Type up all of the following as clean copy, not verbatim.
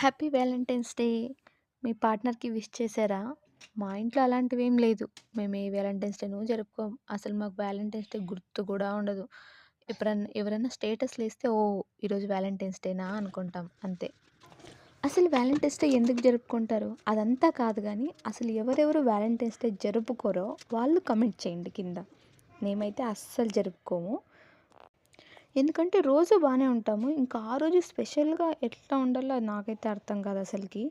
Happy Valentine's day. మీ పార్ట్నర్‌కి wish చేశారా? మా ఇంట్లో అలాంటివేం లేదు. మేము ఏ వ్యాలంటైన్స్ డేను జరుపుకోం. అసలు మాకు వ్యాలంటైన్స్ డే గుర్తు గూడా ఉండదు. ఎవరైనా స్టేటస్‌లేస్తే ఓహ్! ఈరోజు వ్యాలంటైన్స్ డేనా అనుకుంటాం అంతే. అసలు వ్యాలంటైన్స్ డే ఎందుకు జరుపుకుంటారు? అదంతా కాదు గానీ, అసలు ఎవరెవరు వ్యాలంటైన్స్ డే జరుపుకోరో వాళ్ళు కామెంట్ చేయండి కింద. మేమైతే అస్సలు జరుపుకోము. ఎందుకంటే రోజు బానే ఉంటాము. ఇంకా ఆ రోజు స్పెషల్‌గా ఎట్లా ఉండాలో అది నాకైతే అర్థం కాదు అసలకి.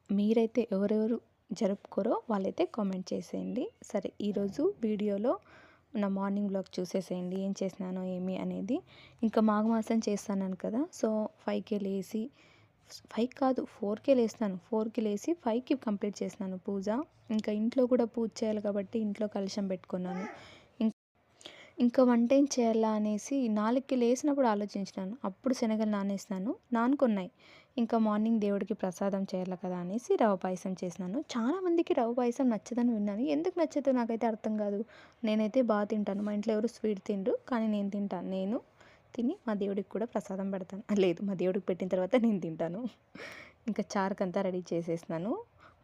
మీరైతే ఎవరెవరు జరుపుకోరో వాళ్ళైతే కామెంట్ చేసేయండి. సరే ఈరోజు వీడియోలో నా మార్నింగ్ వ్లాగ్ చూసేసేయండి. ఏం చేసినానో ఏమి అనేది. ఇంకా మాఘమాసం చేస్తానన్నాను కదా! సో 5కే లేసి 5 కాదు 4కే లేస్తాను. 4కి లేసి 5కి కంప్లీట్ చేసినాను పూజ. ఇంకా ఇంట్లో కూడా పూజ చేయాలి కాబట్టి ఇంట్లో కలశం పెట్టుకున్నాను. ఇంకా వంటేం చేయాలా అనేసి 4కి లేసినప్పుడు ఆలోచించినాను. అప్పుడు శనగలు నానేసినాను. నానుకున్నాయి. ఇంకా మార్నింగ్ దేవుడికి ప్రసాదం చేయాలి కదా అనేసి రవ్వ పాయసం చేసినాను. చాలా మందికి రవ్వ పాయసం నచ్చదని విన్నాను. ఎందుకు నచ్చదో నాకైతే అర్థం కాదు. నేనైతే తింటాను. మా ఇంట్లో ఎవరు స్వీట్ తినరు. కానీ నేను తింటాను. నేను తిని మా దేవుడికి కూడా ప్రసాదం పెడతాను. లేదు మా దేవుడికి పెట్టిన తర్వాత నేను తింటాను. ఇంకా చారుకంతా రెడీ చేసేసినాను.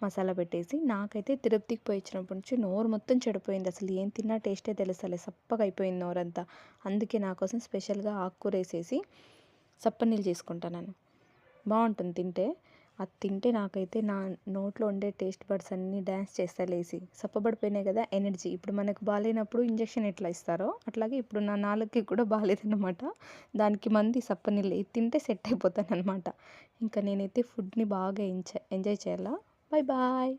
మసాలా పెట్టేసి నాకైతే తిరుపతికి పోయి వచ్చినప్పటి నుంచి నోరు మొత్తం చెడిపోయింది. అసలు ఏం తిన్నా టేస్టే తెలుస్తలే. సప్పగా అయిపోయింది నోరంతా. అందుకే నా కోసం స్పెషల్‌గా ఆకుకూర ఏసేసి సప్పనీళ్ళు చేసుకుంటాను. బావుంటుంది తింటే. అది తింటే నాకైతే నా నోట్లో ఉండే టేస్ట్ బడ్స్ అన్నీ డాన్స్ చేస్తా లేసి. సప్పబడిపోయినాయి కదా! ఎనర్జీ. ఇప్పుడు మనకు బాలేనప్పుడు ఇంజెక్షన్ ఎట్లా ఇస్తారో అట్లాగే ఇప్పుడు నా నాలుకకి కూడా బాలేదనమాట. దానికి మందు ఈ సప్పనీళ్ళే. ఇది తింటే సెట్ అయిపోతాననమాట. ఇంకా నేనైతే ఫుడ్‌ని బాగా ఎంజాయ్ చేయాలా. Bye bye.